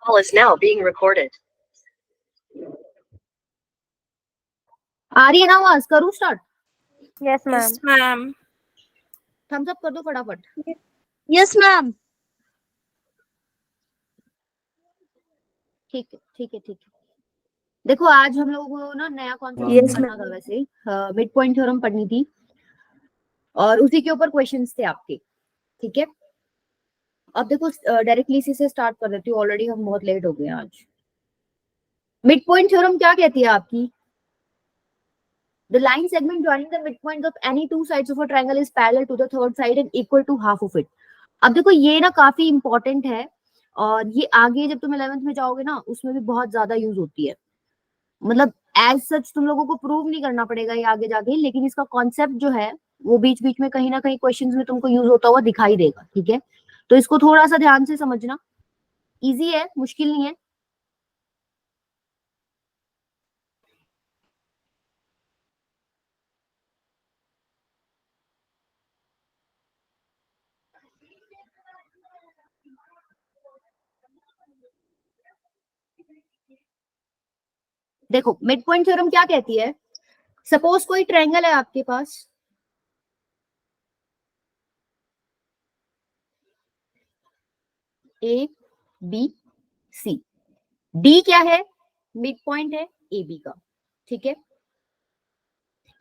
Call is now being recorded. आ रही है ना आवाज? करूं start? Yes ma'am. Thumbs up कर दो फटाफट। Yes ma'am. ठीक है ठीक है ठीक है। देखो आज हम लोगों को ना नया कॉन्सेप्ट पढ़ना था, वैसे मिड पॉइंट थ्योरम पढ़नी थी और उसी के ऊपर क्वेश्चंस थे आपके। ठीक है, अब देखो डायरेक्टली इसी से स्टार्ट कर देती हूँ, ऑलरेडी हम बहुत लेट हो गए आज। मिड पॉइंट थ्योरम क्या कहती है आपकी? The line segment joining the midpoint of any two sides of a triangle is parallel to the third side and equal to half of it. अब देखो ये ना काफी इंपॉर्टेंट है और ये आगे जब तुम 11th में जाओगे ना उसमें भी बहुत ज्यादा यूज होती है। मतलब एज सच तुम लोगों को प्रूव नहीं करना पड़ेगा ये आगे जाके, लेकिन इसका कॉन्सेप्ट जो है वो बीच बीच में कहीं ना कहीं क्वेश्चंस में तुमको यूज होता हुआ दिखाई देगा। ठीक है, तो इसको थोड़ा सा ध्यान से समझना। इजी है, मुश्किल नहीं है। देखो मिड पॉइंट थ्योरम क्या कहती है? सपोज कोई ट्रायंगल है आपके पास, ए बी सी, डी क्या है? मिड पॉइंट है ए बी का। ठीक है,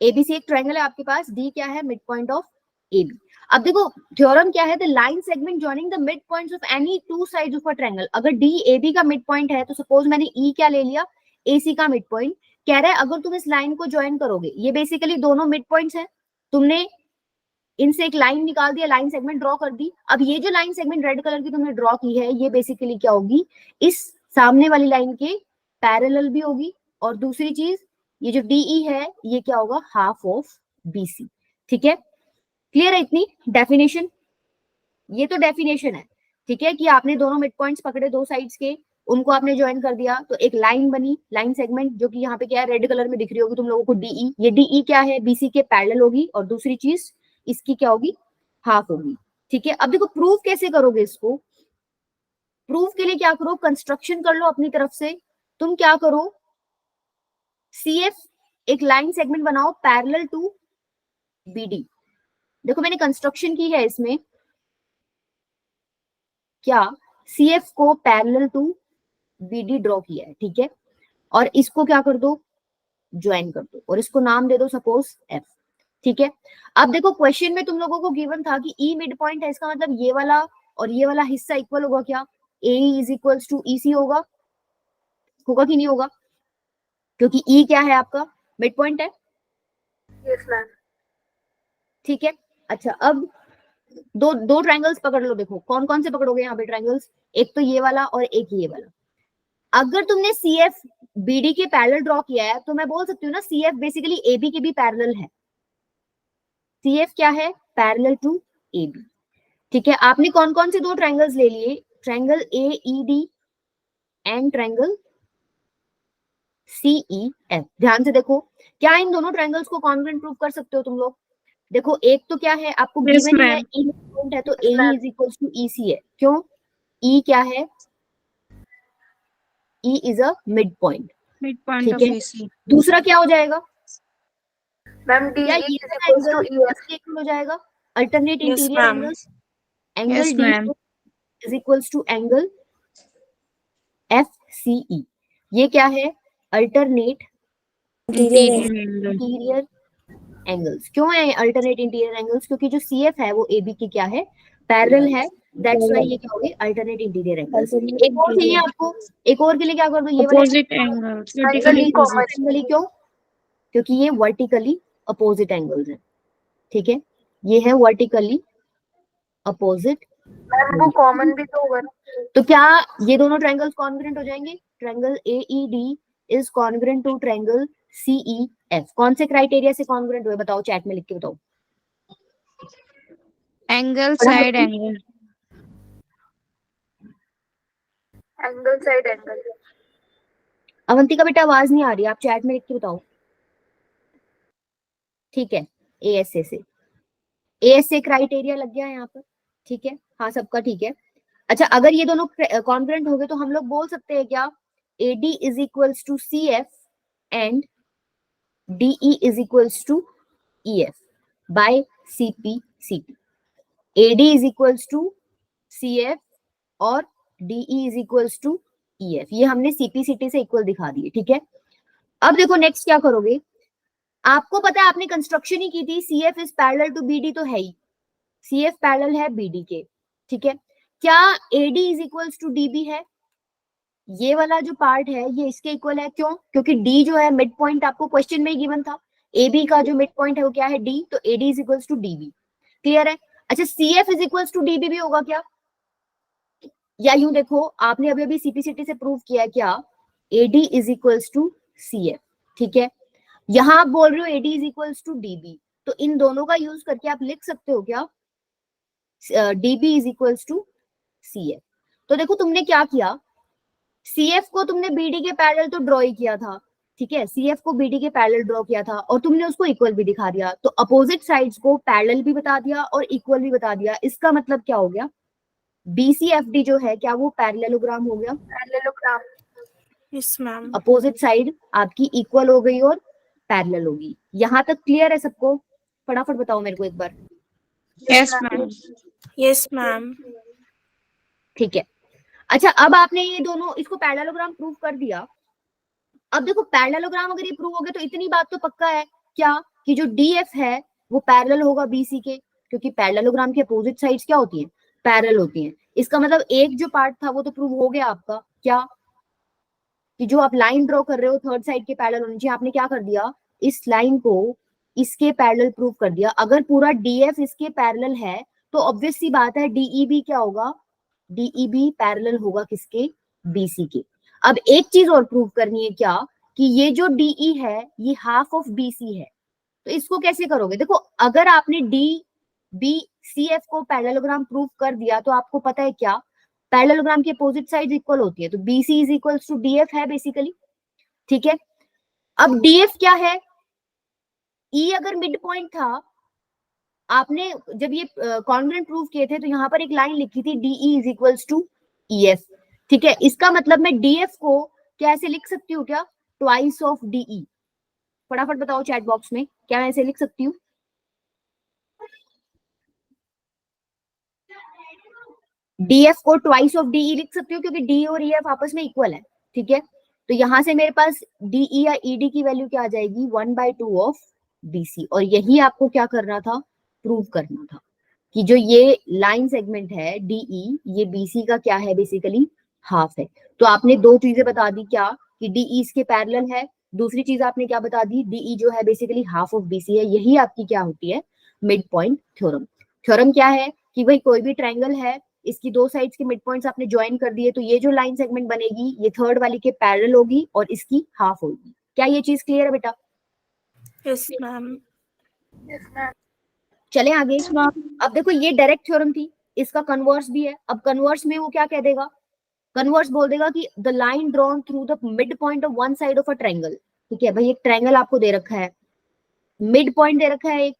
एबीसी एक ट्रायंगल है आपके पास, डी क्या है? Mid point of A B. अब देखो थ्योरम क्या है? The line segment joining the mid points of any two sides of a triangle. अगर डी ए बी का मिड पॉइंट है तो सपोज मैंने ई क्या ले लिया? ए सी का मिड पॉइंट। कह रहा है अगर तुम इस लाइन को ज्वाइन करोगे, ये बेसिकली दोनों मिड पॉइंट्स है, तुमने इनसे एक लाइन निकाल दिया, लाइन सेगमेंट ड्रॉ कर दी। अब ये जो लाइन सेगमेंट रेड कलर की तुमने ड्रॉ की है ये बेसिकली क्या होगी? इस सामने वाली लाइन के पैरेलल भी होगी, और दूसरी चीज ये जो डीई है ये क्या होगा? Half of BC. ठीक है, क्लियर है इतनी डेफिनेशन? ये तो डेफिनेशन है। ठीक है, कि आपने दोनों मिड पॉइंट्स पकड़े दो साइड्स के, उनको आपने ज्वाइन कर दिया तो एक लाइन बनी, लाइन सेगमेंट, जो कि यहाँ पे क्या है? रेड कलर में दिख रही होगी तुम लोगों को डीई। ये डीई क्या है? बीसी के पैरेलल होगी, और दूसरी चीज इसकी क्या होगी? हाफ होगी। ठीक है, अब देखो प्रूफ कैसे करोगे इसको? प्रूफ के लिए क्या करो? कंस्ट्रक्शन कर लो अपनी तरफ से। तुम क्या करो? सीएफ एक लाइन सेगमेंट बनाओ पैरेलल टू बीडी। देखो मैंने कंस्ट्रक्शन की है इसमें, क्या सीएफ को पैरेलल टू बीडी ड्रॉ किया है। ठीक है, और इसको क्या कर दो? ज्वाइन कर दो, और इसको नाम दे दो सपोज एफ। ठीक है, अब देखो क्वेश्चन में तुम लोगों को गिवन था कि ई मिड पॉइंट है, इसका मतलब ये वाला और ये वाला हिस्सा इक्वल होगा क्या? ए इज इक्वल्स टू ई सी होगा कि नहीं होगा? क्योंकि ई क्या है आपका? मिड पॉइंट है। Yes ma'am. ठीक है, अच्छा अब दो दो ट्रायंगल्स पकड़ लो। देखो कौन कौन से पकड़ोगे यहाँ पे ट्रायंगल्स? एक तो ये वाला और एक ये वाला। अगर तुमने सी एफ बीडी के पैरेलल ड्रॉ किया है तो मैं बोल सकती हूँ ना C F basically A B के भी पैरेलल है। सी एफ क्या है? Parallel to A B. ठीक है, आपने कौन कौन से दो ट्रायंगल्स ले लिए? Triangle A E D and triangle C E F. ध्यान से देखो, क्या इन दोनों ट्रायंगल्स को कॉन्ग्रुएंट प्रूव कर सकते हो तुम लोग? देखो एक तो क्या है आपको गिवन है, ई पॉइंट है तो A is equals to E C है। क्यों? ई क्या है? E is a mid point. ठीक है, दूसरा क्या हो जाएगा मैम? डी क्या? इज ये equals to E F angle हो जाएगा alternate interior angles. Angle Yes, D ma'am. Is equals to angle F C E. ये क्या है? Alternate interior angles. क्यों है अल्टरनेट इंटीरियर एंगल्स? क्योंकि जो सी एफ है वो ए बी की क्या है? पैरेलल है, दैट्स व्हाई ये क्या होगी? Alternate interior angles. एक और चाहिए आपको, एक और के लिए क्या कर दो? ये वाला Opposite angles. एंगल ही क्यों? क्योंकि ये वर्टिकली अपोजिट एंगल्स है। ठीक है, ये है वर्टिकली अपोजिट। वो कॉमन भी तो होगा। तो क्या ये दोनों ट्रायंगल्स कॉन्ग्रुएंट हो जाएंगे? Triangle AED is congruent to triangle CEF. कौन से क्राइटेरिया से कॉन्ग्रुएंट हुए बताओ, चैट में लिख के बताओ। Angle side angle. Angle side angle. Avantika बेटा आवाज नहीं आ रही, आप चैट में लिख के बताओ। ठीक है, एएसए से क्राइटेरिया लग गया यहाँ पर। ठीक है, हाँ सबका ठीक है। अच्छा, अगर ये दोनों कॉन्ग्रुएंट हो गए तो हम लोग बोल सकते हैं क्या, AD is equals to CF and DE is equals to EF by CP/CT। AD is equals to CF और DE is equals to EF, ये हमने CP/CT से इक्वल दिखा दिए, ठीक है। अब देखो नेक्स्ट क्या करोगे, आपको पता है आपने कंस्ट्रक्शन ही की थी, CF is parallel to BD तो है ही, CF पैरेलल है BD के, ठीक है। क्या AD is equals to DB है, ये वाला जो पार्ट है ये इसके इक्वल है, क्यों, क्योंकि D जो है मिड पॉइंट आपको क्वेश्चन में ही गिवन था, AB का जो मिड पॉइंट है वो क्या है D, तो AD is equals to DB, clear है। अच्छा, CF is equals to DB भी होगा क्या, या यूं देखो आपने अभी अभी CP/CT से प्रूव किया है क्या, AD is equals to CF, ठीक है। यहां आप बोल रहे हो AD is equals to DB, तो इन दोनों का यूज करके आप लिख सकते हो क्या, DB is equals to CF। तो देखो तुमने क्या किया, CF को तुमने BD के पैरेलल तो ड्रॉ ही किया था, ठीक है, CF को BD के पैरेलल ड्रॉ किया था और तुमने उसको इक्वल भी दिखा दिया, तो अपोजिट साइड्स को पैरेलल भी बता दिया और इक्वल भी बता दिया। इसका मतलब क्या हो गया, BCFD जो है क्या वो पैरेललोग्राम हो गया, parallelogram. Yes ma'am. Opposite side आपकी इक्वल हो गई और पैरेलल होगी। यहां तक क्लियर है सबको, फटाफट बताओ मेरे को एक बार। Yes ma'am. Yes ma'am. ठीक है, अच्छा अब आपने ये दोनों इसको पैरेललोग्राम प्रूव कर दिया। अब देखो पैरेललोग्राम अगर ये प्रूव हो गया तो इतनी बात तो पक्का है क्या, कि जो DF है वो पैरेलल होगा BC के, क्योंकि पैरेललोग्राम के अपोजिट साइड्स क्या होती हैं, पैरेलल होती हैं। इसका मतलब एक जो पार्ट था वो तो प्रूव हो गया आपका, क्या, कि जो आप लाइन ड्रॉ कर रहे हो थर्ड साइड के पैरेलल होनी चाहिए, आपने क्या कर दिया, इस लाइन को इसके पैरेलल प्रूव कर दिया। अगर पूरा DF इसके पैरेलल है तो ऑब्वियस सी बात है DEB क्या होगा, DEB पैरेलल होगा किसके, BC के। अब एक चीज और प्रूव करनी है क्या, कि ये जो DE है ये हाफ ऑफ BC है, तो इसको कैसे करोगे, देखो अगर आपने DBCF को पैरेललोग्राम प्रूव कर दिया तो आपको पता है क्या, पैरेललोग्राम की अपोजिट साइड इक्वल होती है, तो BC is equals to DF है बेसिकली, ठीक है। अब DF क्या है, E अगर मिड पॉइंट था, आपने जब ये कॉन्ग्रुएंट प्रूव किए थे तो यहाँ पर एक लाइन लिखी थी DE is equals to EF, ठीक है। इसका मतलब मैं DF को क्या ऐसे लिख सकती हूँ क्या, ट्वाइस ऑफ DE, फटाफट बताओ चैट बॉक्स में, क्या मैं ऐसे लिख सकती हूँ, DF को ट्वाइस ऑफ DE लिख सकती हूँ, क्योंकि D और EF आपस में इक्वल है, ठीक है। तो यहां से मेरे पास DE या ED की वैल्यू क्या आ जाएगी, 1/2 ऑफ BC, और यही आपको क्या करना था, प्रूव करना था, कि जो ये लाइन सेगमेंट है DE, ये BC का क्या है, बेसिकली हाफ है। तो आपने दो चीजें बता दी, क्या, कि DE इसके पैरेलल है, दूसरी चीज आपने क्या बता दी, DE जो है बेसिकली हाफ ऑफ BC है। यही आपकी क्या होती है, मिड पॉइंट थ्योरम। थ्योरम क्या है, कि भाई कोई भी ट्रायंगल है, इसकी दो साइड्स के मिड पॉइंट्स आपने ज्वाइन कर दिए, तो ये जो लाइन सेगमेंट बनेगी ये थर्ड वाली के पैरेलल होगी और इसकी हाफ होगी। क्या ये चीज क्लियर है बेटा? Yes ma'am. Yes ma'am. चले आगे। अब देखो ये डायरेक्ट थ्योरम थी, इसका कन्वर्स भी है। अब कन्वर्स में वो क्या कह देगा, कन्वर्स बोल देगा कि the line drawn through the mid point of one side of a triangle, ठीक है भाई, एक ट्रायंगल आपको दे रखा है, मिड पॉइंट दे रखा है एक,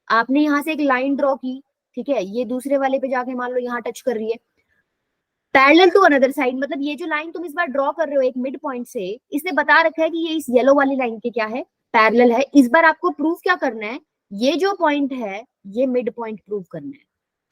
आपने यहाँ से एक लाइन ड्रॉ की, ठीक है, ये दूसरे वाले पे जाके मान लो यहाँ टच कर रही है, पैरेलल टू अनदर साइड, मतलब ये जो लाइन तुम इस बार ड्रॉ कर रहे हो एक मिड पॉइंट से, इसने बता रखा है कि ये इस येलो वाली लाइन के क्या है, पैरेलल है। इस बार आपको प्रूफ क्या करना है, ये जो पॉइंट है ये मिड पॉइंट प्रूव करना है।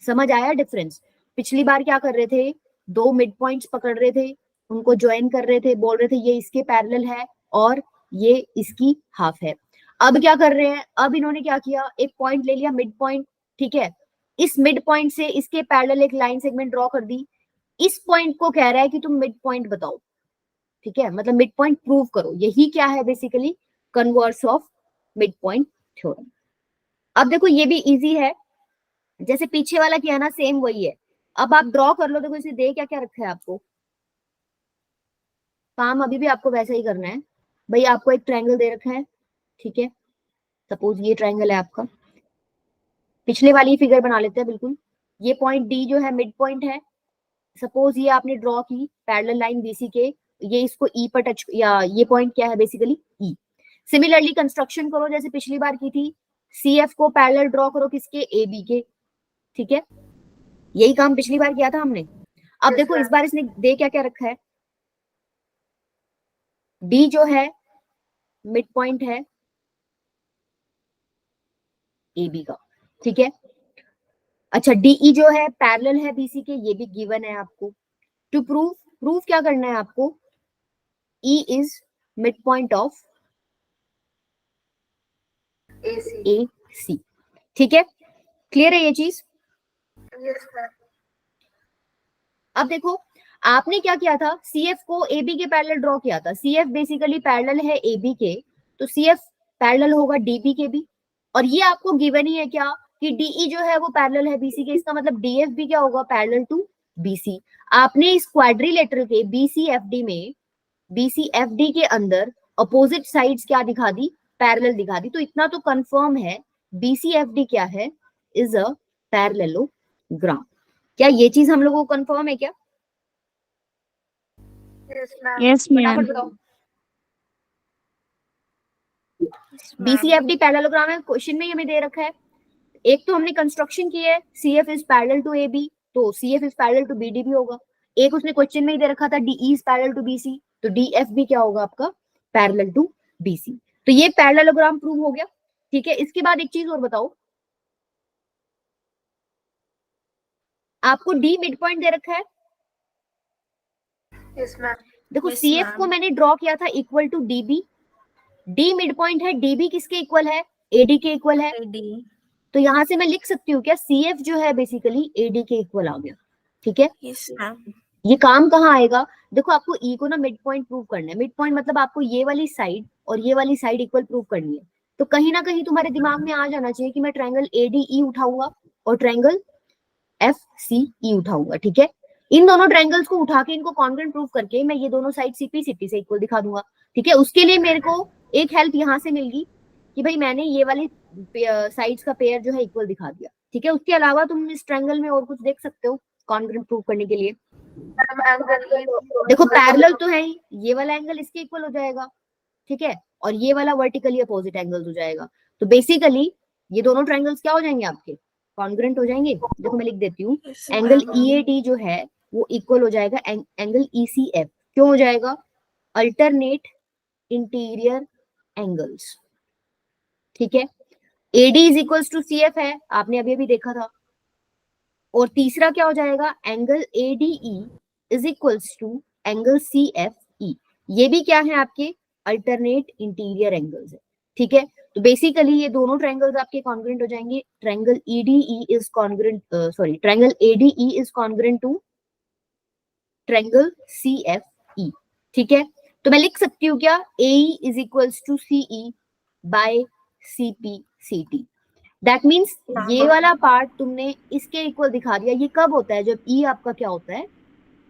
समझ आया डिफरेंस? पिछली बार क्या कर रहे थे, दो मिड पॉइंट्स पकड़ रहे थे, उनको ज्वाइन कर रहे थे, बोल रहे थे ये इसके पैरेलल है और ये इसकी हाफ है। अब क्या कर रहे हैं, अब इन्होंने क्या किया, एक पॉइंट ले लिया मिड पॉइंट, ठीक है, इस मिड पॉइंट से इसके पैरेलल एक लाइन सेगमेंट ड्रॉ कर दी, इस पॉइंट को कह रहा है कि तुम मिड पॉइंट बताओ, ठीक है, मतलब मिड पॉइंट प्रूव करो। यही क्या है basically, converse of mid point theorem. अब देखो ये भी इजी है, जैसे पीछे वाला किया ना, सेम वही है। अब आप ड्रॉ कर लो, देखो इसे दे क्या क्या रखा है आपको, काम अभी भी आपको वैसा ही करना है भाई। आपको एक ट्रायंगल दे रखा है, ठीक है, सपोज ये ट्रायंगल है आपका, पिछले वाली फिगर बना लेते हैं बिल्कुल। ये पॉइंट डी जो है मिड पॉइंट है, सपोज ये आपने ड्रॉ की पैरेलल लाइन बीसी के, ये इसको ई पर टच, या ये पॉइंट क्या है बेसिकली ई। सिमिलरली कंस्ट्रक्शन करो जैसे पिछली बार की थी, सीएफ को पैरेलल ड्रॉ करो किसके, ए बी के, ठीक है, यही काम पिछली बार किया था हमने। अब देखो इस बार इसने दे क्या क्या रखा है, डी जो है मिड पॉइंट है ए बी का, ठीक है। अच्छा डीई जो है पैरेलल है बीसी के, ये भी गिवन है आपको। टू प्रूव क्या करना है आपको, E is mid point of A C, ठीक है। क्लियर है ये चीज? अब देखो आपने क्या किया था, सीएफ को एबी के पैरेलल ड्रॉ किया था, सीएफ बेसिकली पैरेलल है एबी के, तो सीएफ पैरेलल होगा डीबी के भी, और ये आपको गिवन ही है क्या कि डीई जो है वो पैरेलल है बीसी के, इसका मतलब डीएफ भी क्या होगा, पैरेलल टू बीसी। आपने इस क्वाड्रिलेटरल के बीसीएफडी में, बीसीएफडी के अंदर अपोजिट साइड्स क्या दिखा दी, पैरेलल दिखा दी, तो इतना तो कंफर्म है बीसीएफडी क्या है, इज अ पैरेललोग्राम। क्या ये चीज हम लोगों को कंफर्म है क्या? Yes, ma'am. फटाफट बताओ। बीसीएफडी पैरेललोग्राम है, क्वेश्चन में हमें दे रखा है। एक तो हमने कंस्ट्रक्शन की है, CF is parallel to AB, तो CF is parallel to BD भी होगा। एक उसने क्वेश्चन में ही दे रखा था D E is parallel to B C, तो डीएफ भी क्या होगा आपका, पैरेलल टू बीसी। तो ये पैरेललोग्राम प्रूव हो गया, ठीक है। इसके बाद एक चीज और बताओ, आपको डी मिड पॉइंट दे रखा है। Yes, ma'am. देखो Yes, सीएफ ma'am. को मैंने ड्रॉ किया था equal to D B, D mid point है, डीबी किसके इक्वल है, एडी के इक्वल है, AD. तो यहां से मैं लिख सकती हूँ क्या, सीएफ जो है बेसिकली एडी के इक्वल आ गया, ठीक है। Yes, ma'am. ये काम कहाँ आएगा, देखो आपको ई को ना मिड पॉइंट प्रूव करना है, मिड पॉइंट मतलब आपको ये वाली साइड और ये वाली साइड इक्वल प्रूव करनी है, तो कहीं ना कहीं तुम्हारे दिमाग में आ जाना चाहिए कि मैं ट्रायंगल एडीई उठाऊंगा और ट्रायंगल एफसीई उठाऊंगा, ठीक है। इन दोनों ट्रायंगल्स को उठा के इनको कॉन्ग्रुएंट प्रूव करके मैं ये दोनों साइड सीपी से इक्वल दिखा दूंगा, ठीक है। उसके लिए मेरे को एक हेल्प यहाँ से मिलगी कि भाई मैंने ये वाली साइड्स का पेयर जो है इक्वल दिखा दिया, ठीक है। उसके अलावा तुम इस ट्रायंगल में और कुछ देख सकते हो कॉन्ग्रुएंट प्रूव करने के लिए। देखो पैरेलल तो है ही, ये वाला एंगल इसके इक्वल हो जाएगा, ठीक है, और ये वाला वर्टिकली अपोजिट एंगल हो जाएगा, तो बेसिकली ये दोनों ट्रायंगल्स क्या हो जाएंगे आपके, कॉन्ग्रुएंट हो जाएंगे। देखो मैं लिख देती हूँ, Yes, एंगल ma'am. ईएडी जो है वो इक्वल हो जाएगा एंगल ईसीएफ, क्यों हो जाएगा, अल्टरनेट इंटीरियर एंगल्स, ठीक है। A D is equals to C F है, आपने अभी अभी देखा था, और तीसरा क्या हो जाएगा, angle A D E is equals to angle C F E, ये भी क्या है आपके अल्टरनेट इंटीरियर एंगल्स है, ठीक है। तो बेसिकली ये दोनों ट्रायंगल्स आपके कॉन्ग्रुएंट हो जाएंगे, triangle EDE is congruent, sorry triangle ADE is congruent to triangle CFE, ठीक है। तो मैं लिख सकती हूँ क्या, AE is equals to CE by CP CT, that means ये वाला पार्ट तुमने इसके इक्वल दिखा दिया। ये कब होता है, जब ई आपका क्या होता है,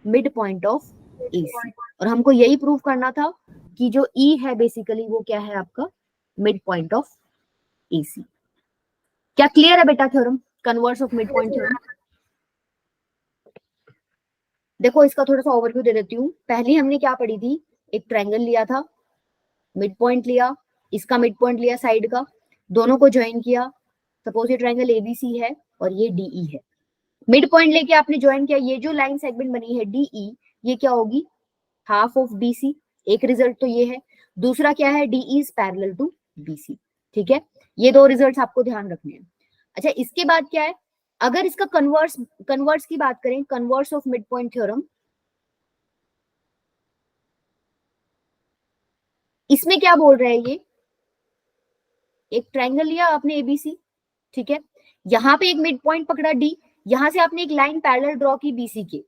मिड पॉइंट ऑफ एसी, और हमको यही प्रूव करना था कि जो ई है बेसिकली वो क्या है आपका, मिड पॉइंट ऑफ एसी। क्या क्लियर है बेटा theorem, converse of mid point theorem? देखो इसका थोड़ा सा ओवरव्यू दे देती हूँ। पहले हमने क्या पढ़ी थी, एक ट्रायंगल लिया था, मिड पॉइंट लिया, इसका मिड पॉइंट लिया साइड का, दोनों को ज्वाइन किया, सपोज ये ट्रायंगल एबीसी है और ये डीई है, मिड पॉइंट लेके आपने ज्वाइन किया, ये जो लाइन सेगमेंट बनी है डीई, ये क्या होगी, हाफ ऑफ बीसी। एक रिजल्ट तो ये है, दूसरा क्या है, DE is parallel to B C, ठीक है। ये दो रिजल्ट्स आपको ध्यान रखने हैं। अच्छा इसके बाद क्या है, अगर इसका कन्वर्स की बात करें, converse of mid point theorem, इसमें क्या बोल रहा है ये, एक ट्रायंगल लिया आपने एबीसी, ठीक है, यहाँ पे एक मिड पॉइंट पकड़ा डी, यहां से आपने एक लाइन पैरेलल ड्रॉ की बीसी के,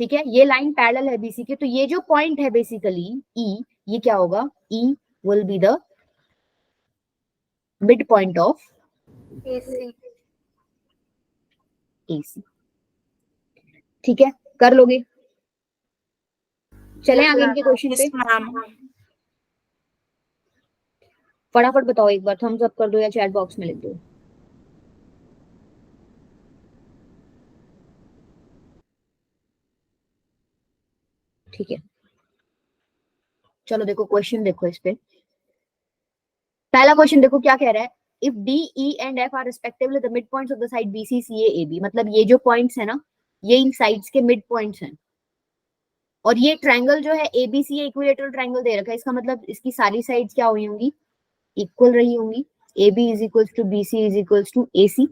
ठीक है, ये लाइन पैरेलल है बीसी के, तो ये जो पॉइंट है बेसिकली ई, ये क्या होगा, E will be the mid point of AC, ठीक है, कर लोगे। चले आगे इनके क्वेश्चन Yes, पे, ma'am. फटाफट बताओ, एक बार थम्स अप कर दो या चैट बॉक्स में लिख दो। ठीक है, चलो देखो क्वेश्चन देखो इस पे, पहला क्वेश्चन देखो क्या कह रहा है, if D E and F are respectively the mid points of the side B C C A B, मतलब ये जो पॉइंट्स है ना, ये इन साइड्स के मिड पॉइंट्स हैं। और ये ट्रायंगल जो है एबीसी इक्विलेटरल ट्रायंगल दे रखा है, इसका मतलब इसकी सारी साइड्स क्या हुई होंगी, इक्वल रही होंगी। AB is equals to BC is equals to AC।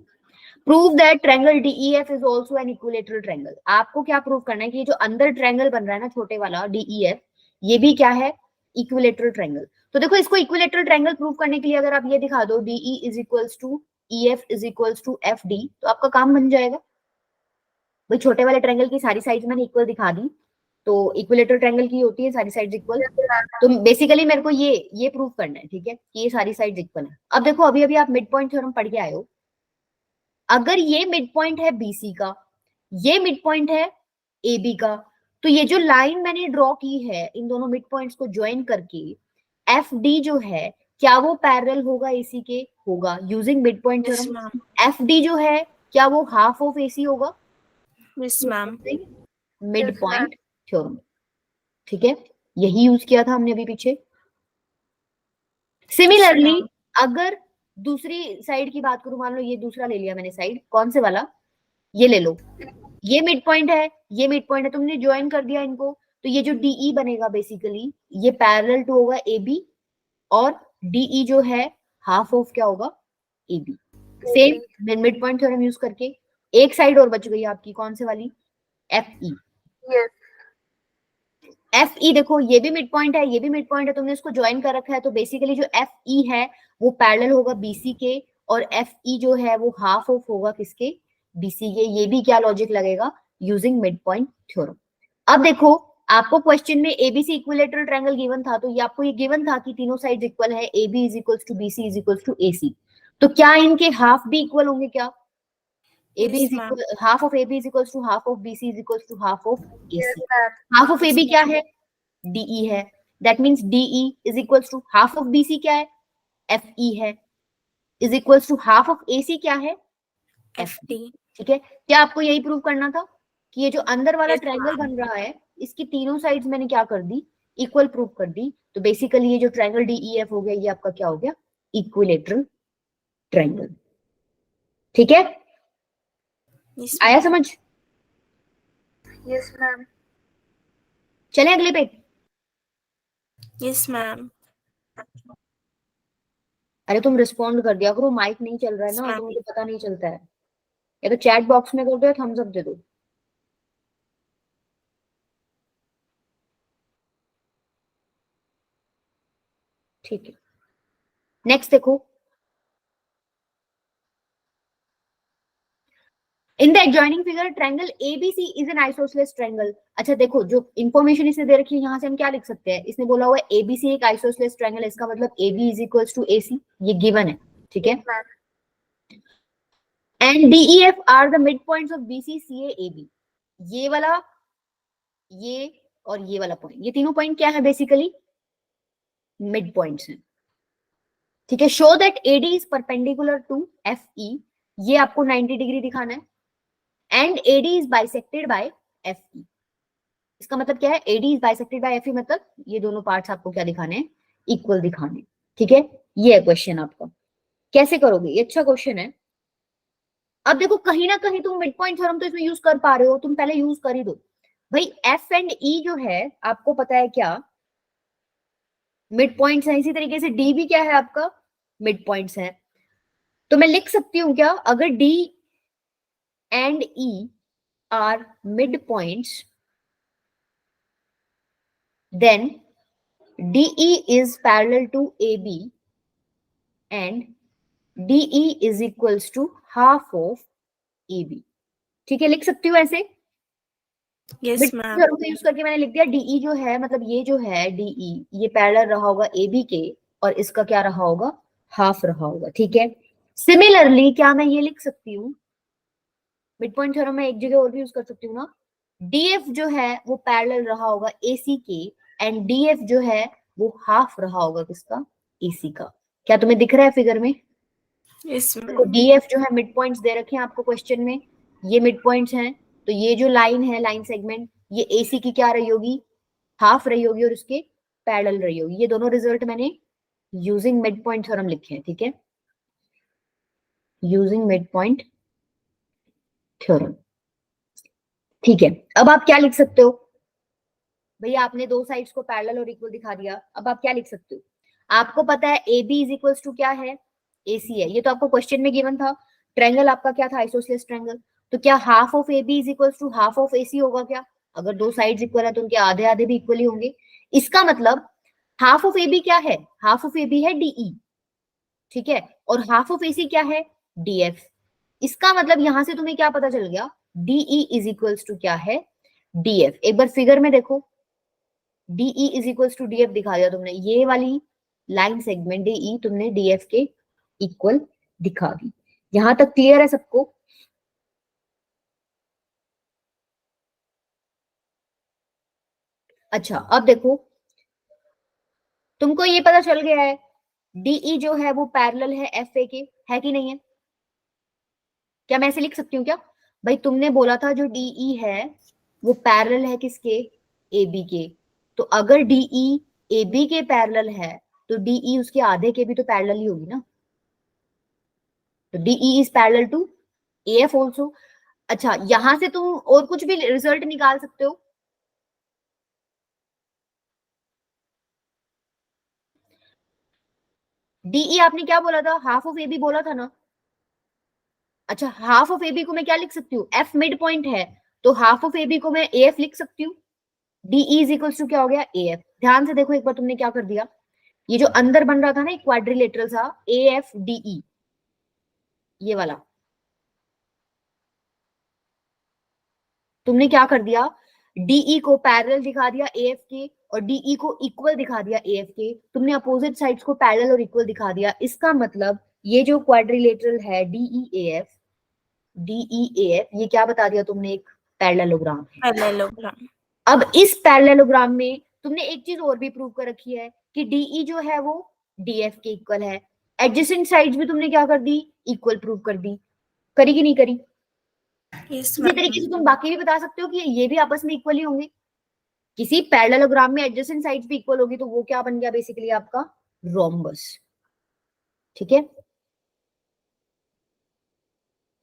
Prove that triangle DEF is also an equilateral triangle. आपको क्या प्रूव करना है कि ये जो अंदर ट्रायंगल बन रहा है ना छोटे वाला DEF, ये भी क्या है, इक्विलेटरल ट्रायंगल। तो देखो इसको इक्विलेटरल ट्रायंगल प्रूव करने के लिए अगर आप ये दिखा दो DE is equals to EF is equals to FD, तो आपका काम बन जाएगा। भाई छोटे वाले ट्रायंगल की सारी साइड्स मैंने इक्वल दिखा दी, तो इक्विलेटरल ट्रायंगल की होती है सारी साइड्स इक्वल। तो बेसिकली मेरे को ये प्रूव करना है, ठीक है, कि ये सारी साइड्स इक्वल है। अब देखो अभी अभी आप मिड पॉइंट थ्योरम पढ़ के आए हो, अगर ये मिड पॉइंट है BC का, ये मिड पॉइंट है AB का, तो ये जो लाइन मैंने ड्रॉ की है इन दोनों मिड पॉइंट्स को ज्वाइन करके, FD जो है क्या वो पैरेलल होगा AC के, होगा, using mid point Yes, theorem. ma'am. FD जो है क्या वो हाफ ऑफ AC होगा, Yes, ma'am. Mid point theorem, ठीक है, यही यूज किया था हमने अभी पीछे। Similarly ma'am. अगर दूसरी साइड की बात करूं, मान लो ये दूसरा ले लिया मैंने साइड, कौन से वाला, ये ले लो, ये मिड पॉइंट है, ये मिड पॉइंट है, तुमने ज्वाइन कर दिया इनको, तो ये जो DE बनेगा बेसिकली ये पैरेलल टू होगा AB, और DE जो है हाफ ऑफ क्या होगा, AB। Same mid point theorem use करके एक साइड और बच गई आपकी, कौन से वाली, FE। FE देखो ये भी मिड पॉइंट है, ये भी मिड पॉइंट है, तुमने इसको ज्वाइन कर रखा है, तो बेसिकली जो FE है वो पैरेलल होगा BC के, और FE जो है वो हाफ ऑफ होगा किसके, BC के। ये भी क्या लॉजिक लगेगा, यूजिंग मिड पॉइंट थ्योरम। अब देखो आपको क्वेश्चन में ABC इक्विलेटरल ट्रायंगल गिवन था, तो ये आपको ये गिवन था कि तीनों साइड्स इक्वल है, AB is equals to BC is equals to AC। तो क्या इनके हाफ भी इक्वल होंगे क्या, AB Yes, is ma'am. equal, half of AB is equals to half of BC is equals to half of AC। Half of AB क्या है, DE है, that means DE is equals to half of BC क्या है, FE है, is equals to half of AC क्या है, FD। FD. ठीक है, क्या आपको यही प्रूव करना था कि ये जो अंदर वाला Yes, ट्रायंगल ma'am. बन रहा है इसकी तीनों साइड्स मैंने क्या कर दी, इक्वल प्रूव कर दी। तो बेसिकली ये जो ट्रायंगल DEF हो गया ये आपका क्या हो गया, इक्विलेटरल ट्रायंगल। ठीक है, Yes, आया ma'am. समझ, Yes, ma'am. चले अगले पे। Yes, ma'am. अरे तुम रिस्पॉन्ड कर दिया करो, माइक नहीं चल रहा है Yes, ना, ma'am. तो मुझे पता नहीं चलता है। या तो चैट बॉक्स में कर दो या थम्स अप दे दो। ठीक है, नेक्स्ट देखो, in the adjoining figure triangle ABC is an isosceles triangle. अच्छा देखो जो इंफॉर्मेशन इसने दे रखी है यहाँ से हम क्या लिख सकते हैं, इसने बोला हुआ है ABC एक आइसोसेलेस ट्रायंगल, इसका मतलब AB is equals to AC, ये गिवन है, ठीक है। And DEF are the mid points of BC CA AB। ये वाला, ये और ये वाला पॉइंट, ये तीनों पॉइंट क्या है, बेसिकली मिड पॉइंट्स हैं, ठीक है। Show that AD is perpendicular to FE, ये आपको 90 डिग्री दिखाना है, and AD is bisected by FE। इसका मतलब क्या है, AD is bisected by FE, मतलब ये दोनों पार्ट्स आपको क्या दिखाने हैं, इक्वल दिखाने, ठीक है। ये है क्वेश्चन आपका, कैसे करोगे, ये अच्छा क्वेश्चन है। अब देखो कहीं ना कहीं तुम मिड पॉइंट थ्योरम तो इसमें यूज कर पा रहे हो, तुम पहले यूज कर ही दो भाई। F एंड E जो है आपको पता है क्या, मिड पॉइंट्स है, इसी तरीके से D भी क्या है आपका, मिड पॉइंट्स है। तो मैं लिख सकती हूँ क्या, अगर D and E are mid points, then DE is parallel to AB and DE is equals to half of AB। ठीक है, लिख सकती हूँ ऐसे, Yes, मिड ma'am. थ्योरम का यूज करके मैंने लिख दिया। DE जो है मतलब ये जो है DE, ये पैरेलल रहा होगा AB के, और इसका क्या रहा होगा, हाफ रहा होगा, ठीक है। सिमिलरली क्या मैं ये लिख सकती हूँ, मिड पॉइंट थ्योरम में एक जगह और भी यूज कर सकती हूँ ना, DF जो है वो पैरेलल रहा होगा AC के, एंड DF जो है वो हाफ रहा होगा किसका, AC का। क्या तुम्हें दिख रहा है फिगर में, Yes, देखो ma'am. DF जो है मिड पॉइंट्स दे रखे हैं आपको क्वेश्चन में, ये मिड पॉइंट्स हैं, तो ये जो लाइन है, लाइन सेगमेंट, ये AC की क्या रही होगी, हाफ रही होगी, और उसके पैरेलल रही होगी। ये दोनों रिजल्ट मैंने यूजिंग मिड पॉइंट थ्योरम लिखे हैं, ठीक है, यूजिंग मिड पॉइंट थ्योरम। ठीक है, अब आप क्या लिख सकते हो भैया, आपने दो साइड्स को पैरेलल और इक्वल दिखा दिया, अब आप क्या लिख सकते हो? आपको पता है A B is equals to क्या है, ए सी है, ये तो आपको क्वेश्चन में गिवन था। ट्रायंगल आपका क्या था, आइसोसेलेस ट्रायंगल। तो क्या half of A B is equals to half of A C होगा क्या? अगर दो साइड्स इक्वल है तो उनके आधे आधे भी इक्वली होंगे। इसका मतलब हाफ ऑफ ए बी क्या है, हाफ ऑफ ए बी है डीई, ठीक है, और हाफ ऑफ ए सी क्या है, डीएफ। इसका मतलब यहां से तुम्हें क्या पता चल गया, डीई इज इक्वल्स टू क्या है, डीएफ। एक बार फिगर में देखो, D E is equals to D F दिखा दिया तुमने, ये वाली लाइन सेगमेंट डीई तुमने डीएफ के इक्वल दिखा दी। यहां तक क्लियर है सबको? अच्छा, अब देखो, तुमको ये पता चल गया है डीई जो है वो पैरेलल है एफ ए के, है कि नहीं है? क्या मैं ऐसे लिख सकती हूँ क्या? भाई तुमने बोला था जो डीई है वो पैरेलल है किसके, ए बी के। तो अगर डीई ए बी के पैरेलल है तो डीई उसके आधे के भी तो पैरेलल ही होगी ना। तो D E is parallel to F also. अच्छा, यहां से तुम और कुछ भी रिजल्ट निकाल सकते हो। डीई आपने क्या बोला था, हाफ ऑफ ए बी बोला था ना। अच्छा, हाफ ऑफ ए बी को मैं क्या लिख सकती हूँ, एफ मिड पॉइंट है, तो हाफ ऑफ ए बी को मैं ए एफ लिख सकती हूँ। डीई इज इक्वल्स टू क्या हो गया, ए एफ। ध्यान से देखो एक बार, तुमने क्या कर दिया, ये जो अंदर बन रहा था ना एक क्वाड्रिलेटरल सा, ए एफ डीई, ये वाला तुमने क्या कर दिया, डीई को पैरेलल दिखा दिया एएफ के, और डीई को इक्वल दिखा दिया एएफ के। तुमने अपोजिट साइड्स को पैरेलल और इक्वल दिखा दिया। इसका मतलब ये जो क्वाड्रिलेटरल है डीईएएफ, डीईएएफ, ये क्या बता दिया तुमने, एक पैरेललोग्राम है। पैरेललोग्राम। अब इस पैरेललोग्राम में तुमने एक चीज और भी प्रूव कर रखी है कि डीई जो है वो डीएफ के इक्वल है। एडजेसेंट साइड्स भी तुमने क्या कर दी, इक्वल प्रूव कर दी। करी कि नहीं करी? यस इसी मैम। तरीके से तुम बाकी भी बता सकते हो कि ये भी आपस में इक्वल ही होंगे। किसी पैरेललोग्राम में एडजेसेंट साइड्स भी इक्वल होगी तो वो क्या बन गया, बेसिकली आपका रोम्बस। ठीक है,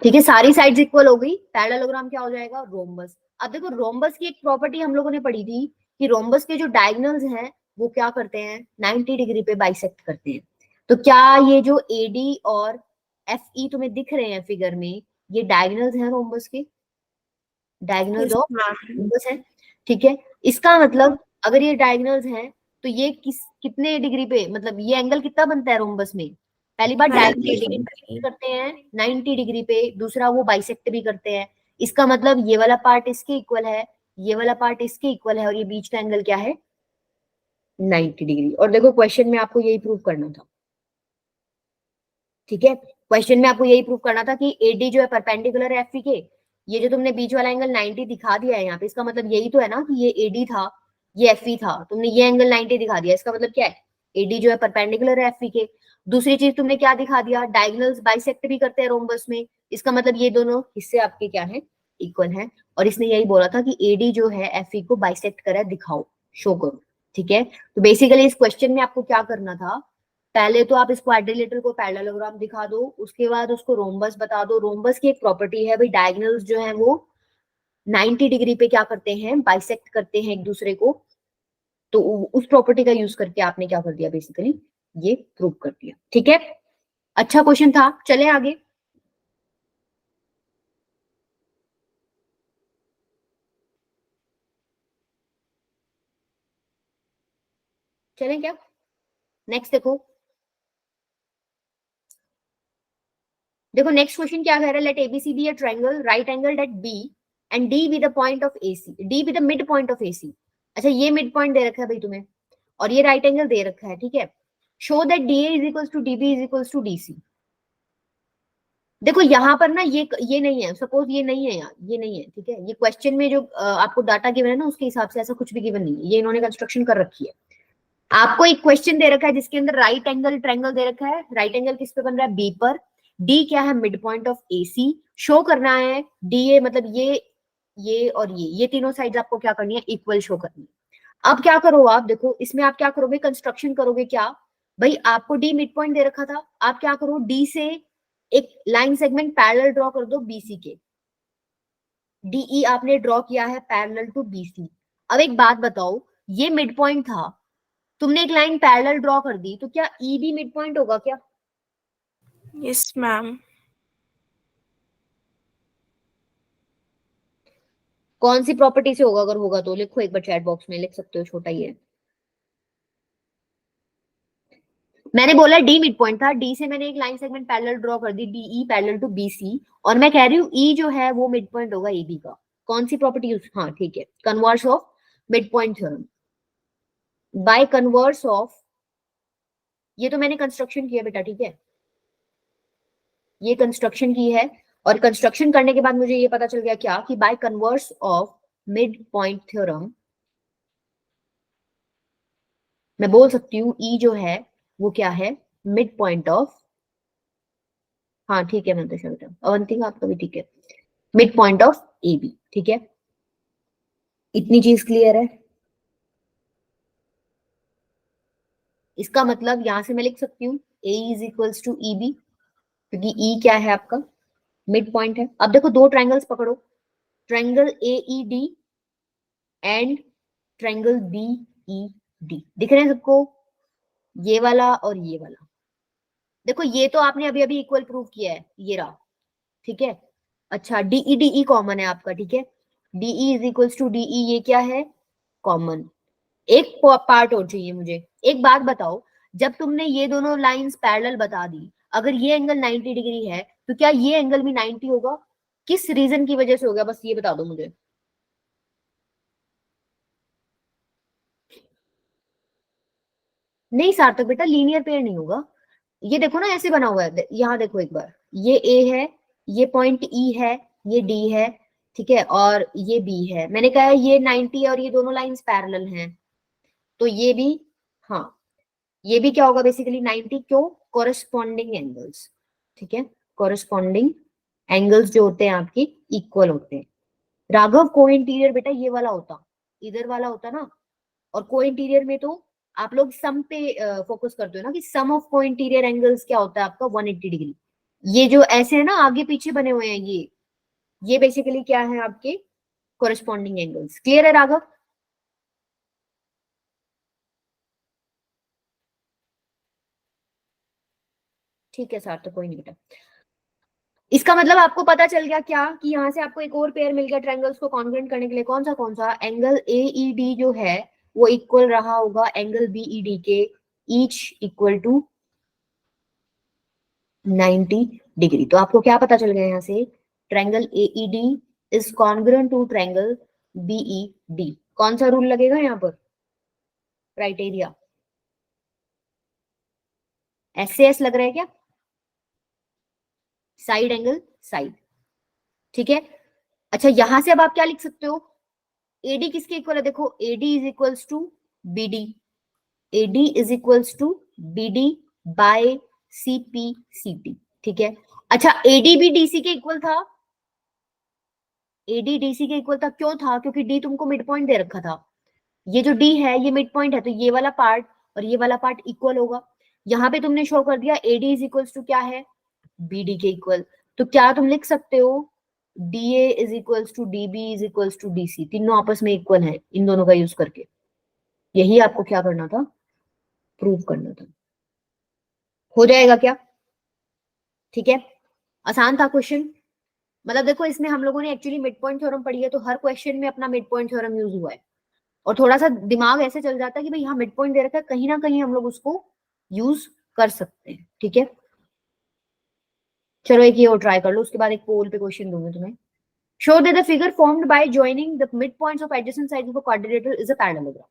ठीक है, सारी साइड्स इक्वल हो गई, पैरेललोग्राम क्या हो जाएगा, रोम्बस। अब देखो, रोम्बस की एक प्रॉपर्टी हम लोगों ने पढ़ी थी कि रोम्बस के जो डायगोनल्स हैं वो क्या करते हैं, 90 डिग्री पे बाइसेक्ट करते हैं। तो क्या ये जो एडी और एफ ई तुम्हें दिख रहे हैं फिगर में, ये डायगोनल्स हैं रोम्बस के, diagonals yes of ma'am. Rhombus है। ठीक है, इसका मतलब अगर ये डायगोनल्स हैं तो ये कितने डिग्री पे, मतलब ये एंगल कितना बनता है रोम्बस में, पहली बार 90 डायगोनल डिग्री। करते हैं 90 डिग्री पे, दूसरा वो बाइसेक्ट भी करते हैं। इसका मतलब ये वाला पार्ट इसके इक्वल है, ये वाला पार्ट इसके इक्वल है, और ये बीच का एंगल क्या है, 90 डिग्री। और देखो क्वेश्चन में आपको यही प्रूव करना था। ठीक है, क्वेश्चन में आपको यही प्रूव करना था कि एडी जो है परपेंडिकुलर है एफई के। ये जो तुमने बीच वाला एंगल 90 दिखा दिया है यहाँ पे, इसका मतलब यही तो है ना कि ये एडी था, ये एफई था, तुमने ये एंगल 90 दिखा दिया, इसका मतलब क्या है, एडी जो है परपेंडिकुलर है एफई के। दूसरी चीज तुमने क्या दिखा दिया, डायगोनल्स बाइसेक्ट भी करते हैं रोम्बस में, इसका मतलब ये दोनों हिस्से आपके क्या है, इक्वल है। और इसने यही बोला था कि एडी जो है एफई को बाइसेक्ट करे, दिखाओ, शो करो। ठीक है, तो बेसिकली इस क्वेश्चन में आपको क्या करना था, पहले तो आप इस क्वाड्रिलेटरल को पैरेललोग्राम दिखा दो, उसके बाद उसको रोम्बस बता दो। रोम्बस की एक प्रॉपर्टी है भाई, डायगोनल्स जो है वो 90 डिग्री पे क्या करते हैं, बाइसेक्ट करते हैं एक दूसरे को। तो उस प्रॉपर्टी का यूज करके आपने क्या कर दिया, बेसिकली ये प्रूव कर दिया। ठीक है, अच्छा क्वेश्चन था, चले आगे। चलें क्या, नेक्स्ट देखो। देखो नेक्स्ट क्वेश्चन क्या कह रहा है, let ABC be a triangle right angle at B and D with the point of AC, D with the mid point of AC. अच्छा, ये मिड पॉइंट दे रखा है भाई तुम्हें, और ये राइट एंगल दे रखा है। ठीक है, show that D A is equals to D B is equals to D C. देखो यहाँ पर ना ये नहीं है, सपोज ये नहीं है यार, ये नहीं है। ठीक है, ये क्वेश्चन में जो आपको डाटा गिवन है ना उसके हिसाब से ऐसा कुछ भी गिवन नहीं है, ये इन्होंने कंस्ट्रक्शन कर रखी है। आपको एक क्वेश्चन दे रखा है जिसके अंदर राइट एंगल ट्रायंगल दे रखा है, राइट एंगल किस पे बन रहा है, बी पर। डी क्या है, mid point of AC. Show करना है डी ए, मतलब ये और ये तीनों साइड्स आपको क्या करनी है, इक्वल शो करनी है। अब क्या करो आप, देखो इसमें आप क्या करोगे, कंस्ट्रक्शन करोगे क्या, भाई आपको डी मिड पॉइंट दे रखा था, आप क्या करो, डी से एक लाइन सेगमेंट पैरेलल ड्रॉ कर दो बीसी के। डीई आपने ड्रॉ किया है पैरेलल टू बीसी। अब एक बात बताओ, ये मिड पॉइंट था, तुमने एक लाइन पैरेलल ड्रॉ कर दी, तो क्या ई भी मिड पॉइंट होगा क्या? Yes, ma'am. कौन सी प्रॉपर्टी से होगा? अगर होगा तो लिखो एक बार चैट बॉक्स में, लिख सकते हो, छोटा ही है। मैंने बोला डी मिड पॉइंट था, डी से मैंने एक लाइन सेगमेंट पैरेलल ड्रॉ कर दी, डीई पैरेलल टू बीसी, और मैं कह रही हूँ ई जो है वो मिड पॉइंट होगा एबी का। कौन सी प्रॉपर्टी यूज? हाँ ठीक है, converse of mid point theorem. By converse of, ये तो मैंने कंस्ट्रक्शन किया बेटा, ठीक है, ये कंस्ट्रक्शन की है, और कंस्ट्रक्शन करने के बाद मुझे ये पता चल गया क्या, कि by converse of mid point theorem मैं बोल सकती हूँ ई जो है वो क्या है, मिड पॉइंट ऑफ, हाँ ठीक है मैं तो अवंतिका आपका भी ठीक है, mid point of A B. ठीक है, इतनी चीज क्लियर है। इसका मतलब यहां से मैं लिख सकती हूँ A is equals to E B, क्योंकि ई क्या है आपका, मिड पॉइंट है। अब देखो दो ट्राइंगल्स पकड़ो, triangle A E D and triangle B E D, दिख रहे हैं सबको? ये वाला और ये वाला, देखो ये तो आपने अभी अभी इक्वल प्रूव किया है, ये रहा, ठीक है। अच्छा डीई डीई कॉमन है आपका, ठीक है, DE is equals to DE, ये क्या है, कॉमन। एक पार्ट और चाहिए मुझे, एक बात बताओ, जब तुमने ये दोनों लाइंस पैरेलल बता दी, अगर ये एंगल 90 डिग्री है तो क्या ये एंगल भी 90 होगा? किस रीजन की वजह से होगा, बस ये बता दो मुझे। नहीं सार्थक बेटा, लीनियर पेयर नहीं होगा। ये देखो ना ऐसे बना हुआ है, यहाँ देखो एक बार, ये ए है, ये पॉइंट ई है, ये डी है, ठीक है, और ये बी है। मैंने कहा है ये 90 और ये दोनों लाइंस पैरेलल हैं, तो ये भी, हाँ ये भी क्या होगा बेसिकली 90, क्यों? कोरस्पॉन्डिंग एंगल्स, ठीक है, कोरस्पॉन्डिंग एंगल्स जो होते हैं आपकी इक्वल होते हैं। राघव को इंटीरियर बेटा ये वाला होता, इधर वाला होता ना, और को इंटीरियर में तो आप लोग सम पे फोकस करते हो ना, कि सम ऑफ को इंटीरियर एंगल्स क्या होता है आपका, 180 डिग्री। ये जो ऐसे है ना आगे पीछे बने हुए हैं, ये बेसिकली क्या है आपके कोरस्पॉन्डिंग एंगल्स। क्लियर है राघव? ठीक है सर, तो कोई नहीं बेटा। इसका मतलब आपको पता चल गया क्या, कि यहाँ से आपको एक और पेयर मिल गया ट्रायंगल्स को कॉन्ग्रुएंट करने के लिए। कौन सा एंगल ए ई डी जो है वो इक्वल रहा होगा एंगल बी ई डी के, ईच इक्वल टू 90 डिग्री। तो आपको क्या पता चल गया यहाँ से, triangle A E D is congruent to triangle B E D. कौन सा रूल लगेगा यहाँ पर, क्राइटेरिया? एस से एस लग रहा है क्या? साइड एंगल साइड, ठीक है। अच्छा यहां से अब आप क्या लिख सकते हो, एडी किसके इक्वल है, देखो AD is equals to BD, AD is equals to BD by CP CT, ठीक है। अच्छा एडी भी डीसी के इक्वल था, एडी डीसी के इक्वल था, क्यों था? क्योंकि डी तुमको मिड पॉइंट दे रखा था, ये जो डी है ये मिड पॉइंट है, तो ये वाला पार्ट और ये वाला पार्ट इक्वल होगा। यहाँ पे तुमने शो कर दिया एडी इज इक्वल्स टू क्या है, बीडी के इक्वल। तो क्या तुम लिख सकते हो DA is equals to DB is equals to DC, तीनों आपस में इक्वल है, इन दोनों का यूज करके। यही आपको क्या करना था, प्रूव करना था। हो जाएगा क्या? ठीक है, आसान था क्वेश्चन। मतलब देखो इसमें हम लोगों ने एक्चुअली मिड पॉइंट थ्योरम पढ़ी है, तो हर क्वेश्चन में अपना मिड पॉइंट थ्योरम यूज हुआ है, और थोड़ा सा दिमाग ऐसे चल जाता है कि भाई यहाँ मिड पॉइंट दे रखा है, कहीं ना कहीं हम लोग उसको यूज कर सकते हैं, ठीक है। चलो एक ये और ट्राई कर लो, उसके बाद एक पोल पे क्वेश्चन दूंगी तुम्हें। Show that the figure formed by joining the mid points of adjacent sides of a quadrilateral is a parallelogram.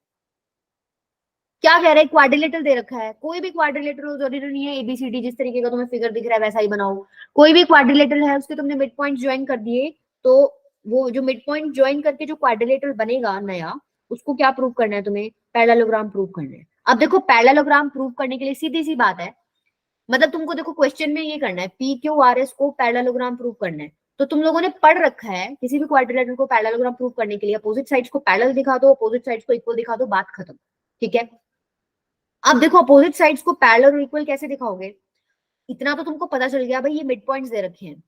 क्या कह रहा है, क्वाड्रिलेटरल दे रखा है, कोई भी क्वाड्रिलेटरल जरूरी नहीं है एबीसीडी जिस तरीके का तुम्हें फिगर दिख रहा है वैसा ही बनाओ। कोई भी क्वाड्रिलेटरल है उसके तुमने मिड पॉइंट ज्वाइन कर दिए, तो वो जो मिड पॉइंट ज्वाइन करके जो क्वाड्रिलेटरल बनेगा नया, उसको क्या प्रूव करना है तुम्हें, पैरेललोग्राम प्रूव करना है। अब देखो पैरेललोग्राम प्रूव करने के लिए सीधी सी बात है, मतलब तुमको देखो क्वेश्चन में ये करना है, पी क्यू आर एस को पैरेललोग्राम प्रूव करना है। तो तुम लोगों ने पढ़ रखा है किसी भी क्वाड्रिलेटरल को पैरेललोग्राम प्रूव करने के लिए अपोजिट साइड्स को पैरेलल दिखा दो, अपोजिट साइड्स को इक्वल दिखा दो, बात खत्म, ठीक है। अब देखो अपोजिट साइड्स को पैरेलल और इक्वल कैसे दिखाओगे, इतना तो तुमको पता चल गया भाई ये मिड पॉइंट्स दे रखे हैं।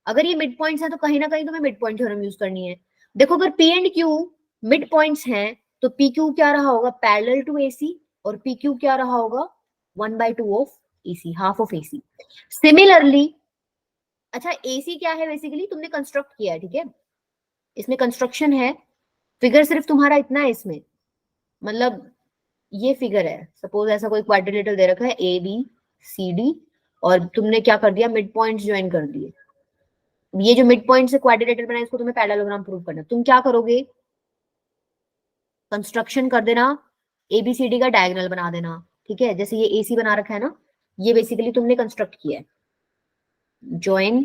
अगर ये मिड पॉइंट्स है तो कहीं ना कहीं तुम्हें मिड पॉइंट थ्योरम यूज करनी है। देखो अगर P and Q mid points हैं तो पी क्यू क्या रहा होगा, पैरेलल टू एसी, और पी क्यू क्या रहा होगा, 1/2 of AC, half of AC. Similarly, अच्छा एसी क्या है, बेसिकली तुमने कंस्ट्रक्ट किया है, ठीक है, इसमें कंस्ट्रक्शन है, फिगर सिर्फ तुम्हारा इतना है इसमें, मतलब ये फिगर है, सपोज ऐसा कोई क्वाड्रिलेटरल दे रखा है ए बी सी डी, और तुमने क्या कर दिया, मिड पॉइंट्स ज्वाइन कर दिए। ये जो मिड पॉइंट से क्वाड्रिलेटरल बना है इसको तुम्हें पैरेललोग्राम प्रूव करना, तुम क्या करोगे, कंस्ट्रक्शन कर देना, एबीसीडी का डायगोनल बना देना, ठीक है, जैसे ये एसी बना रखा है ना, ये बेसिकली तुमने कंस्ट्रक्ट किया है, ज्वाइन,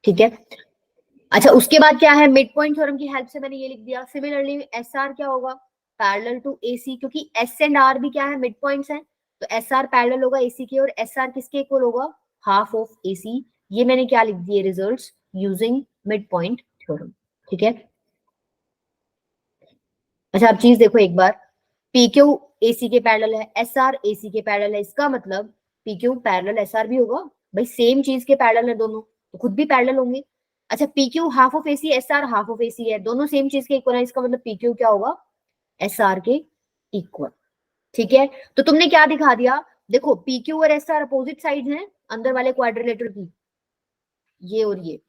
ठीक है। अच्छा उसके बाद क्या है, मिड पॉइंट थ्योरम की हेल्प से मैंने ये लिख दिया। सिमिलरली एस आर क्या होगा, पैरेलल टू एसी, क्योंकि एस एंड आर भी क्या है, मिड पॉइंट्स हैं, तो एस आर पैरेलल होगा एसी के, और एस आर किसके इक्वल होगा, हाफ ऑफ एसी। ये मैंने क्या लिख दिए, results using mid point theorem, ठीक है। अच्छा अब चीज देखो एक बार, पी क्यू एसी के पैरेलल है, एस आर एसी के पैरेलल है, इसका मतलब P Q parallel S R भी होगा, भाई सेम चीज के पैरेलल है दोनों, तो खुद भी पैरेलल होंगे। अच्छा P Q half of AC, S R half of AC है, दोनों सेम चीज के इक्वल है, इसका मतलब पी क्यू क्या होगा, एस आर के इक्वल, ठीक है। तो तुमने क्या दिखा दिया, देखो पी क्यू और एस आर अपोजिट साइड हैं अंदर वाले क्वाड्रिलेटर की, ये और ये,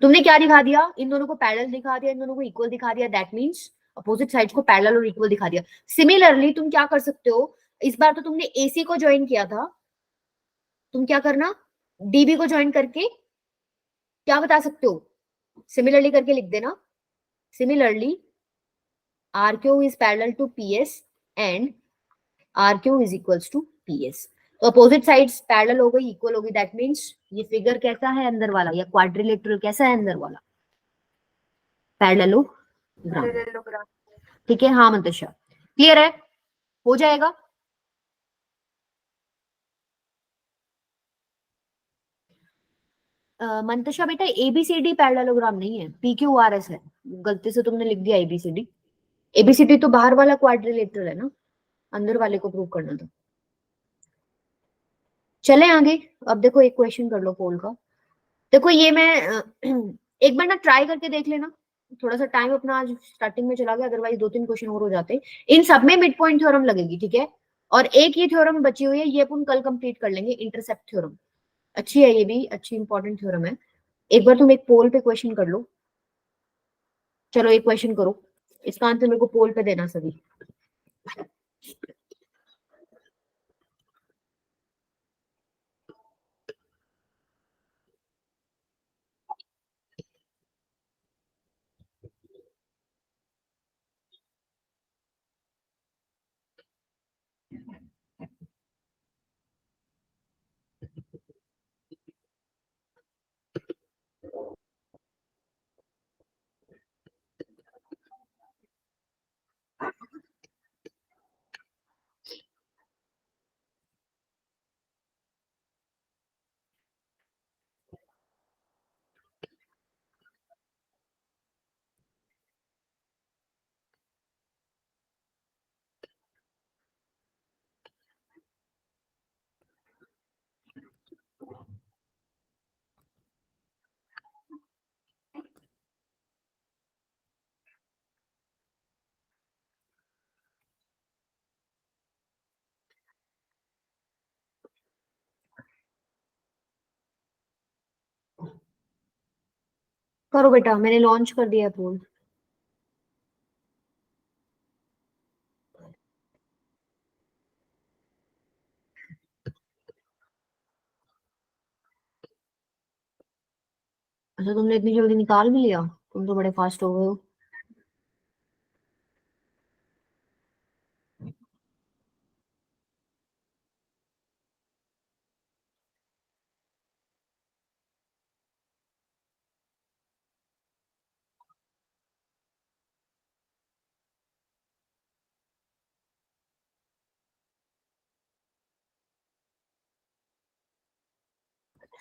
तुमने क्या दिखा दिया, इन दोनों को पैरेलल दिखा दिया, इन दोनों को इक्वल दिखा दिया, दैट मींस अपोजिट साइड्स को पैरेलल और इक्वल दिखा दिया। सिमिलरली तुम क्या कर सकते हो, इस बार तो तुमने एसी को ज्वाइन किया था, तुम क्या करना, डीबी को ज्वाइन करके क्या बता सकते हो, सिमिलरली करके लिख देना, similarly R Q is parallel to P S and R Q is equals to P S. तो अपोजिट साइड्स पैरेलल हो गई, इक्वल हो गई, दैट मीन्स ये फिगर कैसा है अंदर वाला, या क्वाड्रिलेटरल कैसा है अंदर वाला, पैरेललोग्राम, पैरेललोग्राम। ठीक है। हाँ मंतशा क्लियर है, हो जाएगा। मंतशा बेटा एबीसीडी पैरेललोग्राम नहीं है, पी क्यू आर एस है, गलती से तुमने लिख दिया एबीसीडी। एबीसीडी तो बाहर वाला क्वाड्रिलेटरल है ना, अंदर वाले को प्रूव करना था। चले आगे, अब देखो एक क्वेश्चन कर लो पोल का। देखो ये मैं एक बार ना ट्राई करके देख लेना, थोड़ा सा टाइम अपना आज स्टार्टिंग में चला गया, अदरवाइज 2-3 क्वेश्चन और हो जाते। इन सब में मिड पॉइंट थ्योरम लगेगी, ठीक है, और एक ये थ्योरम बची हुई है, ये अपन कल कंप्लीट कर लेंगे, इंटरसेप्ट थ्योरम, अच्छी है ये भी, अच्छी इंपॉर्टेंट थ्योरम है। एक बार तुम एक पोल पे क्वेश्चन कर लो, चलो एक क्वेश्चन करो, इसका आंसर मेरे को पोल पे देना सभी। करो बेटा, मैंने लॉन्च कर दिया पोल। अच्छा तुमने इतनी जल्दी निकाल भी लिया, तुम तो बड़े फास्ट हो गए हो।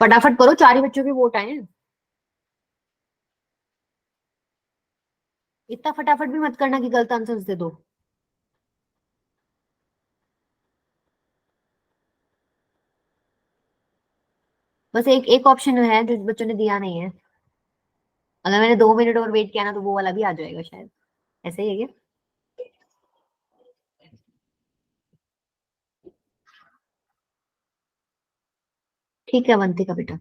फटाफट करो, 4 ही बच्चों के वोट आए हैं, इतना फटाफट भी मत करना कि गलत आंसर्स दे दो। बस एक ऑप्शन है जो बच्चों ने दिया नहीं है, अगर मैंने 2 मिनट और वेट किया ना तो वो वाला भी आ जाएगा शायद, ऐसे ही है क्या? ठीक है अवंतिका बेटा,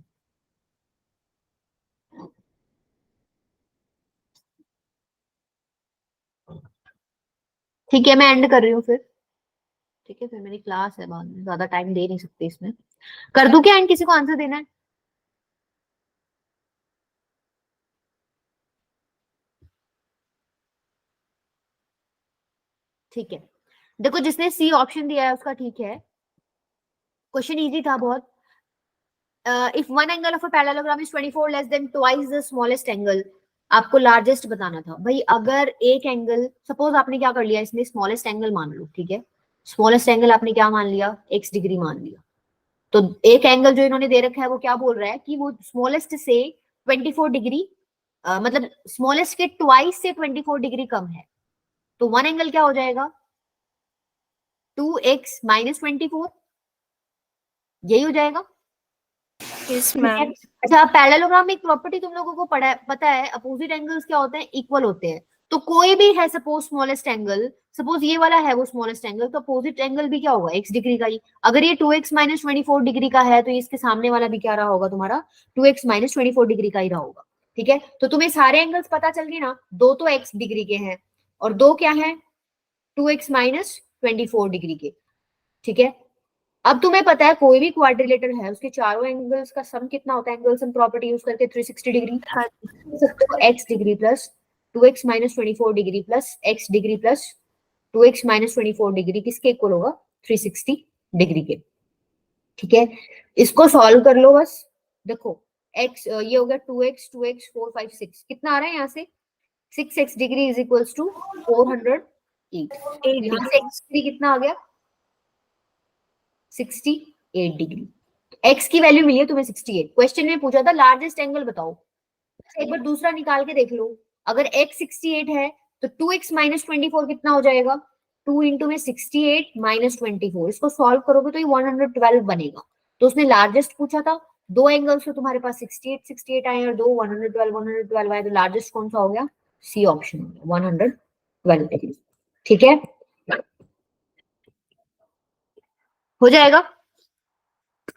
ठीक है मैं एंड कर रही हूँ फिर। ठीक है फिर मेरी क्लास है, बाद में ज्यादा टाइम दे नहीं सकती इसमें। कर दूं क्या एंड, किसी को आंसर देना है? ठीक है, देखो जिसने सी ऑप्शन दिया है उसका ठीक है, क्वेश्चन इजी था बहुत। If one angle of a parallelogram is 24 less than twice the smallest angle, आपको लार्जेस्ट बताना था भाई। अगर एक एंगल, सपोज आपने क्या कर लिया इसमें, स्मॉलेस्ट एंगल मान लो, ठीक है, स्मॉलेस्ट एंगल आपने क्या मान लिया, x डिग्री मान लिया। तो एक एंगल जो इन्होंने दे रखा है वो क्या बोल रहा है कि वो स्मॉलेस्ट से 24 डिग्री, मतलब स्मॉलेस्ट के ट्वाइस से 24 डिग्री कम है। तो वन एंगल क्या हो जाएगा, 2x माइनस 24, यही हो जाएगा। Yes, ठीक है। ma'am. अच्छा पैरेललोग्राम में एक प्रॉपर्टी तुम लोगों को पता है, अपोजिट एंगल्स क्या होते हैं, इक्वल होते हैं। तो कोई भी है सपोज स्मॉलेस्ट एंगल, सपोज ये वाला है वो स्मॉलेस्ट एंगल, तो अपोजिट एंगल भी क्या होगा, x डिग्री का ही। अगर ये 2x माइनस 24 डिग्री का है तो इसके सामने वाला भी क्या रहा होगा तुम्हारा, 2x माइनस 24 डिग्री का ही रहा होगा। ठीक है, तो तुम्हें सारे एंगल्स पता चल गए ना, दो तो x डिग्री के हैं और दो क्या है, 2x माइनस 24 डिग्री के। ठीक है, अब तुम्हें पता है कोई भी क्वाड्रिलेटर है उसके चारों एंगल्स का सम कितना होता है, एंगल सम प्रॉपर्टी यूज करके 360 degree. X degree plus 2x minus 24 degree plus x degree plus 2x minus 24 degree किसके इक्वल होगा, 360 डिग्री के। ठीक है, इसको सॉल्व कर लो बस। देखो x ये हो गया 2x 2x 4 5 6, कितना आ रहा है यहाँ से, 6x degree is equals to 408। 8 यहाँ से degrees. x डिग्री कितना आ गया, 68 डिग्री। x की वैल्यू मिली है तुम्हें 68, क्वेश्चन में पूछा था लार्जेस्ट एंगल बताओ। एक बार दूसरा निकाल के देख लो, अगर x 68 है तो 2x माइनस 24 कितना हो जाएगा, 2 इंटू में 68 माइनस 24, इसको सॉल्व करोगे तो ये 112 बनेगा। तो उसने लार्जेस्ट पूछा था, दो एंगल्स तो तुम्हारे पास 68 68 आए और दो 112 आए, तो लार्जेस्ट कौन सा हो गया, सी ऑप्शन हो गया 112 डिग्री। ठीक है, हो जाएगा।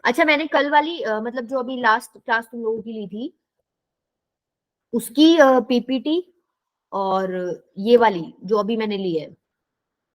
अच्छा मैंने कल वाली मतलब जो अभी लास्ट क्लास तुम लोगों की ली थी उसकी पीपीटी और ये वाली जो अभी मैंने ली है